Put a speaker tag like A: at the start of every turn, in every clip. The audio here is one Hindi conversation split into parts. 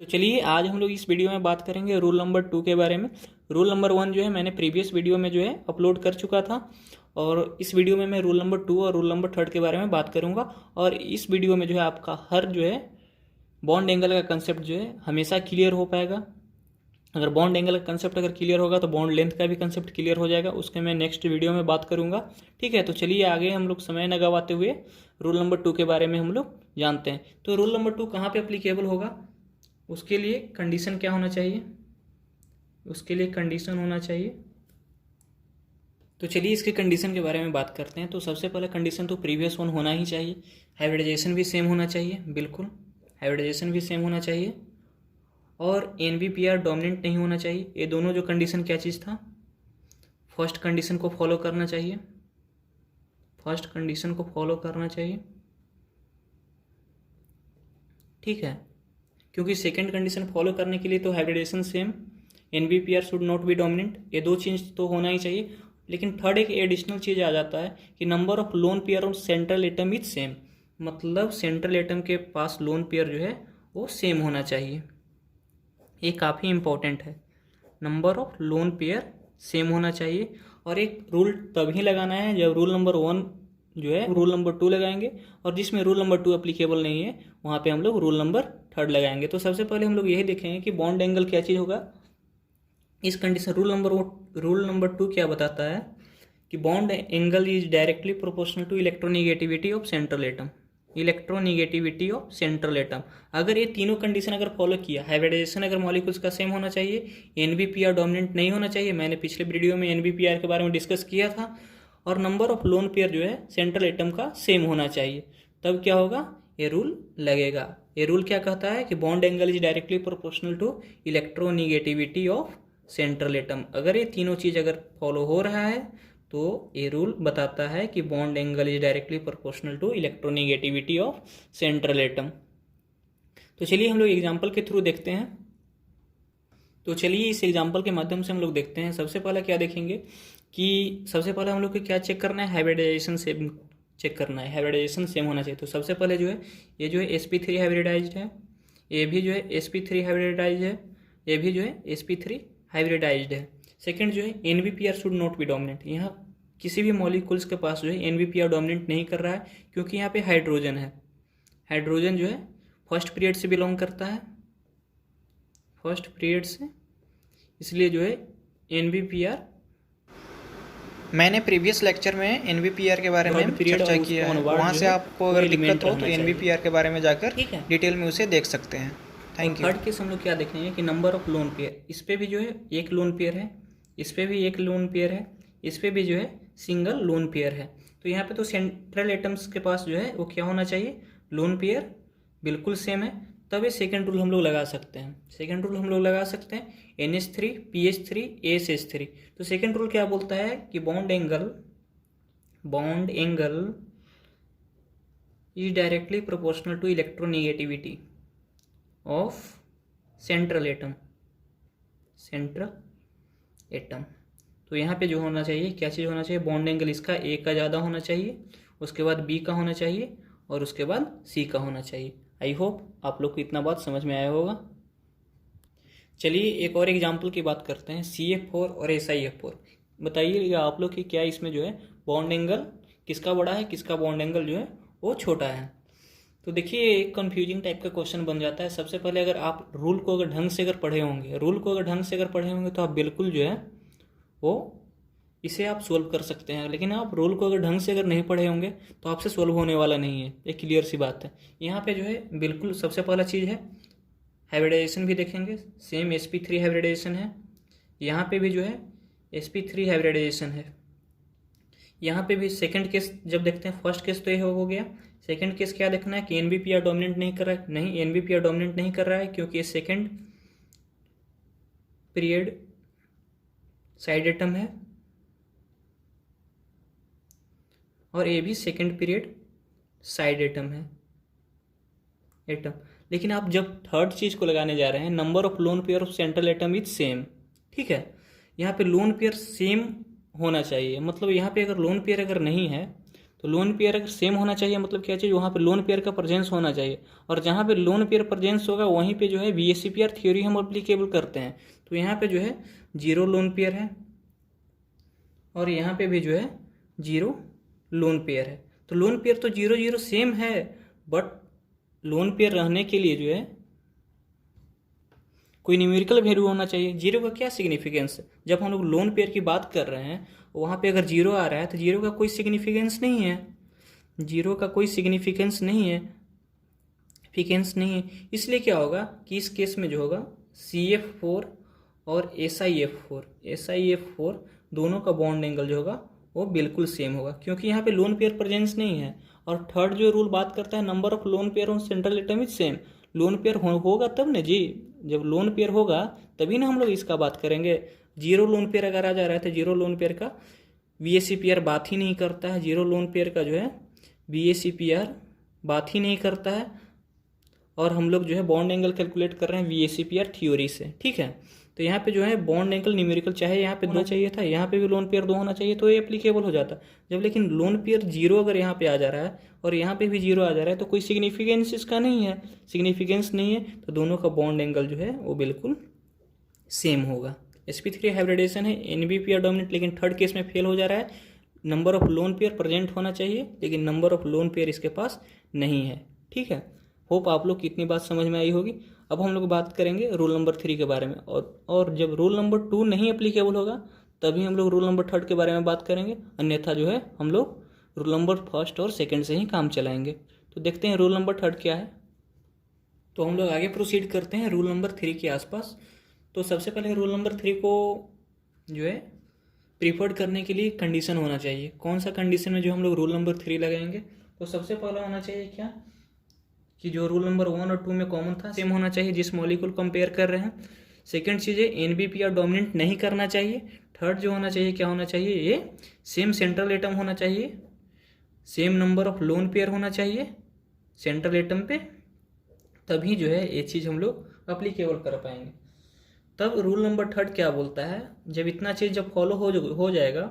A: तो चलिए आज हम लोग इस वीडियो में बात करेंगे रूल नंबर 2 के बारे में। रूल नंबर 1 जो है मैंने प्रीवियस वीडियो में जो है अपलोड कर चुका था, और इस वीडियो में मैं रूल नंबर 2 और रूल नंबर 3 के बारे में बात करूंगा। और इस वीडियो में जो है आपका हर जो है बॉन्ड एंगल का कंसेप्ट जो है हमेशा क्लियर हो पाएगा। अगर बॉन्ड एंगल का कंसेप्ट अगर क्लियर होगा तो बॉन्ड लेंथ का भी कंसेप्ट क्लियर हो जाएगा, उसके मैं नेक्स्ट वीडियो में बात करूंगा। ठीक है, तो चलिए आगे हम लोग समय न गवाते हुए रूल नंबर 2 के बारे में हम लोग जानते हैं। तो रूल नंबर 2 कहाँ पे अप्लीकेबल होगा, उसके लिए कंडीशन क्या होना चाहिए, उसके लिए कंडीशन होना चाहिए। तो चलिए इसके कंडीशन के बारे में बात करते हैं। तो सबसे पहले कंडीशन तो प्रीवियस वन होना ही चाहिए, हाइब्रिडाइजेशन भी सेम होना चाहिए, बिल्कुल हाइब्रिडाइजेशन भी सेम होना चाहिए, और NBPR डोमिनेंट नहीं होना चाहिए। ये दोनों जो कंडीशन क्या चीज़ था, फर्स्ट कंडीशन को फॉलो करना चाहिए, फर्स्ट कंडीशन को फॉलो करना चाहिए। ठीक है, क्योंकि सेकंड कंडीशन फॉलो करने के लिए तो hybridisation same, NBPR should not be dominant, ये दो चीज़ तो होना ही चाहिए। लेकिन थर्ड एक एडिशनल चीज़ आ जाता है कि number of loan pair on central atom is same, मतलब सेंट्रल एटम के पास लोन पेयर जो है वो सेम होना चाहिए। ये काफ़ी इंपॉर्टेंट है, number of lone pair same होना चाहिए। और एक रूल तभी लगाना है जब रूल नंबर 1 जो है रूल नंबर 2 लगाएंगे, और जिसमें रूल नंबर 2 एप्लीकेबल नहीं है वहाँ पे हम लोग रूल नंबर 3 लगाएंगे। तो सबसे पहले हम लोग यही देखेंगे कि बॉन्ड एंगल क्या चीज़ होगा इस कंडीशन। रूल नंबर 2 क्या बताता है कि bond angle is directly proportional to electronegativity of central atom, electronegativity of central atom. अगर ये तीनों कंडीशन अगर फॉलो किया, हाइब्रिडाइजेशन अगर मॉलिक्यूल्स का सेम होना चाहिए, NBPR डोमिनेंट नहीं होना चाहिए, मैंने पिछले वीडियो में NBPR के बारे में डिस्कस किया था, और नंबर ऑफ लोन पेयर जो है सेंट्रल एटम का सेम होना चाहिए, तब क्या होगा, ये रूल लगेगा। ये रूल क्या कहता है कि bond angle is directly proportional to electronegativity of central atom. अगर ये तीनों चीज़ अगर फॉलो हो रहा है तो ये रूल बताता है कि bond angle is directly proportional to electronegativity of central atom. तो चलिए हम लोग एग्जांपल के थ्रू देखते हैं। तो चलिए इस एग्जांपल के माध्यम से हम लोग देखते हैं। सबसे पहला क्या देखेंगे कि सबसे पहले हम लोग को क्या चेक करना है, हाइब्रिडाइजेशन सेम चेक करना है, हाइब्रिडाइजेशन सेम होना चाहिए। तो सबसे पहले जो है ये जो है sp3 हाइब्रिडाइज्ड है, ये भी जो है sp3 हाइब्रिडाइज्ड है, ये भी जो है sp3 हाइब्रिडाइज्ड है। सेकंड जो है NBPR should not be dominant, यहाँ किसी भी मॉलिक्यूल्स के पास जो है NBPR डोमिनेंट नहीं कर रहा है, क्योंकि यहाँ पे हाइड्रोजन है। हाइड्रोजन जो है फर्स्ट पीरियड से बिलोंग करता है, फर्स्ट पीरियड से, इसलिए जो है NBPR,
B: मैंने प्रीवियस लेक्चर में NBPR के बारे में चर्चा किया है, वहाँ से आपको अगर दिक्कत हो तो NBPR के बारे में जाकर डिटेल में उसे देख सकते हैं। Thank you.
A: थर्ड केस हम लोग क्या देखेंगे कि नंबर ऑफ लोन पेयर, इस पे भी जो है एक लोन पेयर है, इस पे भी एक लोन पेयर है, इस पे भी जो है सिंगल लोन पेयर है। तो यहाँ पे तो सेंट्रल एटम्स के पास जो है वो क्या होना चाहिए, लोन पेयर बिल्कुल सेम है, तब ये सेकेंड रूल हम लोग लगा सकते हैं। सेकेंड रूल हम लोग लगा सकते हैं NH3 PH3 ASH3। तो सेकेंड रूल क्या बोलता है कि bond angle is directly proportional to electronegativity of central atom, तो यहाँ पे जो होना चाहिए क्या चीज़ होना चाहिए, बॉन्ड एंगल इसका A का ज़्यादा होना चाहिए, उसके बाद B का होना चाहिए, और उसके बाद C का होना चाहिए। आई होप आप लोग को इतना बात समझ में आया होगा। चलिए एक और एग्जाम्पल की बात करते हैं, CF4 और SiF4। बताइएगा आप लोग कि क्या इसमें जो है बॉन्ड एंगल किसका बड़ा है, किसका बॉन्ड एंगल जो है वो छोटा है। तो देखिए एक कंफ्यूजिंग टाइप का क्वेश्चन बन जाता है। सबसे पहले अगर आप रूल को अगर ढंग से अगर पढ़े होंगे तो आप बिल्कुल जो है वो इसे आप सोल्व कर सकते हैं। लेकिन आप रूल को अगर ढंग से अगर नहीं पढ़े होंगे तो आपसे सोल्व होने वाला नहीं है, एक क्लियर सी बात है। यहाँ पे जो है बिल्कुल सबसे पहला चीज़ है हाइब्रिडाइजेशन भी देखेंगे, सेम sp3 हाइब्रिडाइजेशन है, यहाँ पे भी जो है sp3 हाइब्रिडाइजेशन है। यहाँ पे भी सेकंड केस जब देखते हैं, फर्स्ट केस तो ये हो गया, सेकंड केस क्या देखना है कि NBPR डोमिनेंट नहीं कर रहा है, नहीं NBPR डोमिनेंट नहीं कर रहा है क्योंकि ये सेकंड पीरियड साइड एटम है, और ये भी सेकंड पीरियड साइड एटम है लेकिन आप जब थर्ड चीज़ को लगाने जा रहे हैं, number of lone pair of central atom is same. ठीक है, यहाँ पे लोन पेयर सेम होना चाहिए, मतलब यहाँ पे अगर लोन पेयर अगर नहीं है तो लोन पेयर अगर सेम होना चाहिए मतलब क्या चाहिए, वहाँ पे लोन पेयर का प्रेजेंस होना चाहिए, और जहाँ पे लोन पेयर प्रेजेंस होगा वहीं पे जो है VSCPR थ्योरी हम अप्लीकेबल करते हैं। तो यहाँ पे जो है जीरो लोन पेयर है और यहाँ पे भी जो है जीरो लोन पेयर है। तो लोन पेयर तो जीरो जीरो सेम है, बट लोन पेयर रहने के लिए जो है कोई न्यूमेरिकल वैल्यू होना चाहिए। जीरो का क्या सिग्निफिकेंस है, जब हम लोग लोन पेयर की बात कर रहे हैं वहाँ पे अगर जीरो आ रहा है तो जीरो का कोई सिग्निफिकेंस नहीं है, जीरो का कोई सिग्निफिकेंस नहीं है, इसलिए क्या होगा कि इस केस में जो होगा CF4 और SiF4 दोनों का बॉन्ड एंगल जो होगा वो बिल्कुल सेम होगा, क्योंकि यहाँ पे लोन पेयर प्रेजेंस नहीं है। और थर्ड जो रूल बात करता है number of loan pair on central atom is same. Lone pair होगा तब ना जी, जब लोन पेयर होगा तभी ना हम लोग इसका बात करेंगे। जीरो लोन पेयर अगर आ जा रहा है तो जीरो लोन पेयर का VSCPR बात ही नहीं करता है, जीरो लोन पेयर का जो है VSCPR बात ही नहीं करता है, और हम लोग जो है बॉन्ड एंगल कैलकुलेट कर रहे हैं VSCPR थ्योरी से, ठीक है। तो यहाँ पे जो है बॉन्ड एंगल न्यूमेरिकल चाहे यहाँ पे दो चाहिए था, यहाँ पे भी लोन पेयर दो होना चाहिए, तो ये एप्लीकेबल हो जाता। जब लेकिन लोन पेयर जीरो अगर यहाँ पे आ जा रहा है और यहाँ पे भी जीरो आ जा रहा है तो कोई सिग्निफिकेंस इसका नहीं है, सिग्निफिकेंस नहीं है, तो दोनों का बॉन्ड एंगल जो है वो बिल्कुल सेम होगा। sp3 हाइब्रिडेशन है, NBPR डोमिनेंट, लेकिन थर्ड केस में फेल हो जा रहा है। Number of lone pair present होना चाहिए, लेकिन नंबर ऑफ लोन पेयर इसके पास नहीं है, ठीक है। होप आप लोग की इतनी बात समझ में आई होगी। अब हम लोग बात करेंगे रूल नंबर 3 के बारे में, और जब रूल नंबर 2 नहीं अप्लीकेबल होगा तभी हम लोग रूल नंबर 3 के बारे में बात करेंगे, अन्यथा जो है हम लोग रूल नंबर 1 और 2 से ही काम चलाएंगे। तो देखते हैं रूल नंबर 3 क्या है। तो हम लोग आगे प्रोसीड करते हैं रूल नंबर 3 के आसपास। तो सबसे पहले रूल नंबर 3 को जो है प्रीफर्ड करने के लिए कंडीशन होना चाहिए। कौन सा कंडीशन में जो हम लोग रूल नंबर 3 लगाएंगे, तो सबसे पहला होना चाहिए क्या कि जो रूल नंबर 1 और 2 में कॉमन था सेम होना चाहिए जिस मॉलिक्यूल कंपेयर कर रहे हैं। सेकंड चीज़ है NBPR डोमिनेंट नहीं करना चाहिए। थर्ड जो होना चाहिए क्या होना चाहिए, ये सेम सेंट्रल एटम होना चाहिए, same number of lone pair होना चाहिए सेंट्रल एटम पे, तभी जो है ये चीज़ हम लोग अप्लीकेबल कर पाएंगे। तब रूल नंबर 3 क्या बोलता है, जब इतना चीज़ जब फॉलो हो जाएगा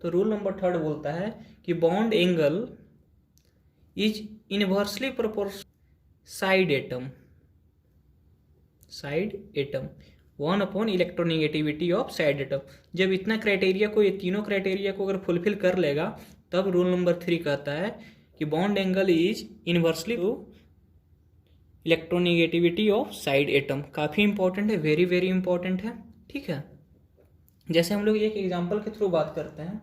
A: तो रूल नंबर 3 बोलता है कि bond angle is inversely proportional side atom 1 electronegativity of side atom. जब इतना क्राइटेरिया को, ये तीनों क्राइटेरिया को अगर फुलफिल कर लेगा तब रूल नंबर 3 कहता है कि bond angle is inversely to electronegativity of side atom. काफ़ी इंपॉर्टेंट है, वेरी वेरी इंपॉर्टेंट है, ठीक है। जैसे हम लोग एक एग्जांपल के थ्रू बात करते हैं।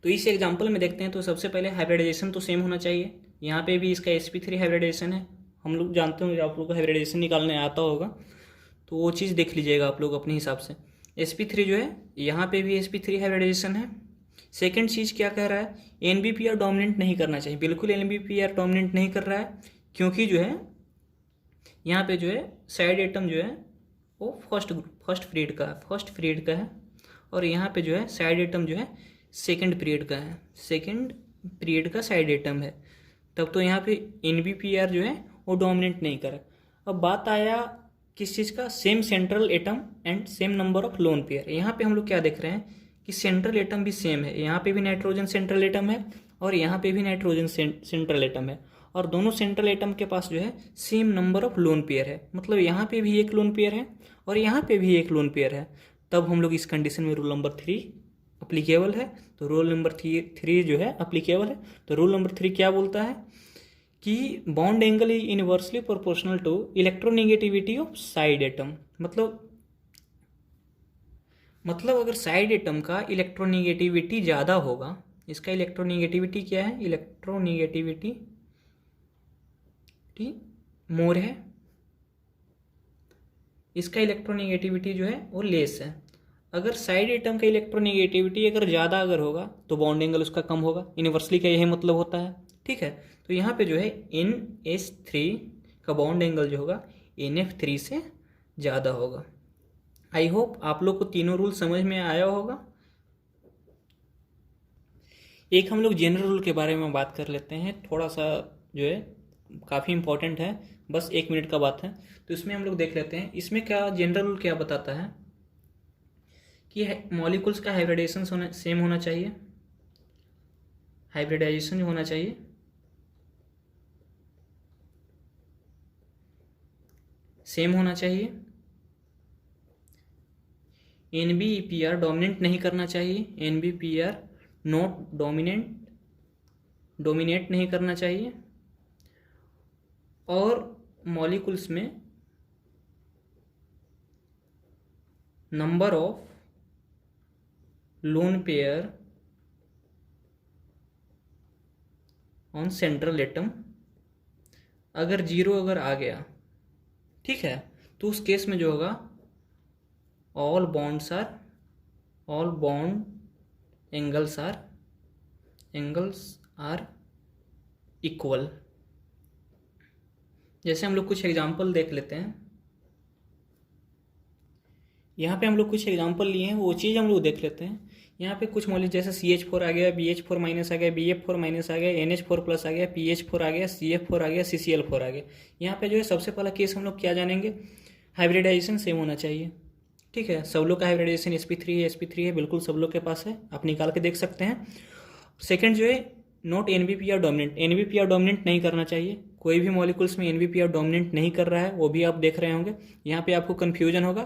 A: तो इस एग्जांपल में देखते हैं, तो सबसे पहले हाइब्रिडाइजेशन तो सेम होना चाहिए। यहाँ पे भी इसका sp3 हाइब्रिडाइजेशन है, हम लोग जानते होंगे, आप लोग को हाइब्रिडाइजेशन निकालने आता होगा तो वो चीज़ देख लीजिएगा आप लोग अपने हिसाब से। sp3 जो है यहाँ पे भी sp3 हाइब्रिडाइजेशन है। सेकंड चीज़ क्या कह रहा है, NBPR डोमिनेंट नहीं करना चाहिए, बिल्कुल NBPR डोमिनेंट नहीं कर रहा है, क्योंकि जो है यहाँ पे जो है साइड एटम जो है वो फर्स्ट पीरियड का है, और यहाँ पे जो है साइड एटम जो है सेकंड पीरियड का है, सेकंड पीरियड का साइड एटम है। तब तो यहाँ पे NBPR जो है वो डोमिनेंट नहीं करा। अब बात आया किस चीज़ का, same central atom and same number of lone pair. यहाँ पे हम लोग क्या देख रहे हैं कि सेंट्रल एटम भी सेम है, यहाँ पे भी नाइट्रोजन सेंट्रल एटम है और यहाँ पे भी नाइट्रोजन सेंट्रल एटम है, और दोनों सेंट्रल एटम के पास जो है same number of lone pair है, मतलब यहाँ पे भी एक लोन पेयर है और यहाँ पे भी एक लोन पेयर है। तब हम लोग इस कंडीशन में रूल नंबर 3 अप्लीकेबल है। तो रूल नंबर 3 जो है अप्लीकेबल है। तो रूल नंबर 3 क्या बोलता है कि bond angle is inversely proportional to electronegativity of side atom. मतलब अगर साइड एटम का इलेक्ट्रोनेगेटिविटी ज़्यादा होगा, इसका इलेक्ट्रोनेगेटिविटी क्या है, इलेक्ट्रोनेगेटिविटी मोर है, इसका इलेक्ट्रोनेगेटिविटी जो है वो लेस है। अगर साइड एटम का इलेक्ट्रोनेगेटिविटी अगर ज़्यादा अगर होगा तो बॉन्ड एंगल उसका कम होगा। इनवर्सली का यही मतलब होता है, ठीक है। तो यहाँ पे जो है NH3 का बॉन्ड एंगल जो होगा NF3 से ज़्यादा होगा। आई होप आप लोग को तीनों रूल समझ में आया होगा। एक हम लोग जनरल रूल के बारे में बात कर लेते हैं, थोड़ा सा जो है काफ़ी इंपॉर्टेंट है, बस 1 मिनट का बात है। तो इसमें हम लोग देख लेते हैं इसमें क्या जनरल रूल क्या बताता है कि मॉलिक्यूल्स का हाइब्रिडाइजेशन सेम होना चाहिए, हाइब्रिडाइजेशन जो होना चाहिए सेम होना चाहिए, NBPR डोमिनेट नहीं करना चाहिए, NBPR नॉट डोमिनेट नहीं करना चाहिए, और मॉलिक्यूल्स में number of loan pair on central atom अगर 0 अगर आ गया, ठीक है, तो उस केस में जो होगा all bond angles are equal. जैसे हम लोग कुछ एग्जांपल देख लेते हैं, यहाँ पे हम लोग कुछ एग्जांपल लिए हैं, वो चीज़ हम लोग देख लेते हैं। यहाँ पे कुछ मॉलिक्यूल जैसे CH4 आ गया, BH4 माइनस आ गया, BF4 माइनस आ गया, NH4 प्लस आ गया, PH4 आ गया, CF4 आ गया, CCl4 आ गया। यहाँ पे जो है सबसे पहला केस हम लोग क्या जानेंगे, हाइब्रिडाइजेशन सेम होना चाहिए, ठीक है। सब लोग का हाइब्रिडाइजेशन sp3 है, बिल्कुल सब लोग के पास है, आप निकाल के देख सकते हैं। सेकेंड जो है not NBPR dominant, NBPR dominant नहीं करना चाहिए, कोई भी मॉलिक्यूल्स में NBPR डोमिनेंट नहीं कर रहा है, वो भी आप देख रहे होंगे। यहाँ पे आपको कन्फ्यूजन होगा,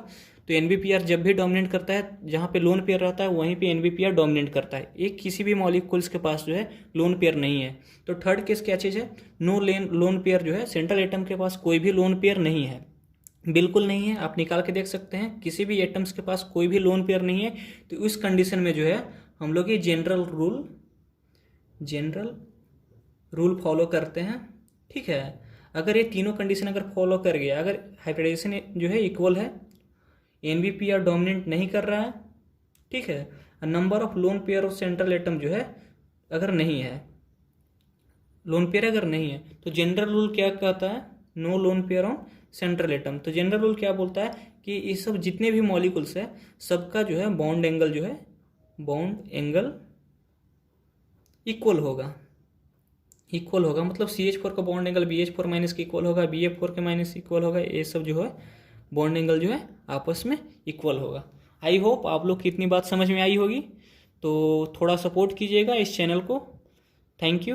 A: तो NBPR जब भी डोमिनेट करता है, जहाँ पे लोन पेयर रहता है वहीं पे NBPR डोमिनेट करता है। एक किसी भी मॉलिक्यूल्स के पास जो है लोन पेयर नहीं है। तो थर्ड केस क्या चीज़ है, नो लोन पेयर जो है, सेंट्रल एटम के पास कोई भी लोन पेयर नहीं है, बिल्कुल नहीं है, आप निकाल के देख सकते हैं, किसी भी एटम्स के पास कोई भी लोन पेयर नहीं है। तो इस कंडीशन में जो है हम लोग ये जनरल रूल फॉलो करते हैं, ठीक है। अगर ये तीनों कंडीशन अगर फॉलो कर गया, अगर हाइब्रिडाइजेशन जो है इक्वल है, NBPR डोमिनेंट नहीं कर रहा है, ठीक है, number of lone pair of central atom जो है अगर नहीं है, लोन पेयर अगर नहीं है, तो जनरल रूल क्या कहता है, no lone pair on central atom. तो जनरल रूल क्या बोलता है कि ये सब जितने भी मॉलिक्यूल्स है सबका जो है बॉन्ड एंगल इक्वल होगा, मतलब CH4 का बॉन्ड एंगल BH4 माइनस के इक्वल होगा, BF4 के माइनस इक्वल होगा, ये सब जो है बॉन्ड एंगल जो है आपस में इक्वल होगा। आई होप आप लोग की इतनी बात समझ में आई होगी, तो थोड़ा सपोर्ट कीजिएगा इस चैनल को। Thank you.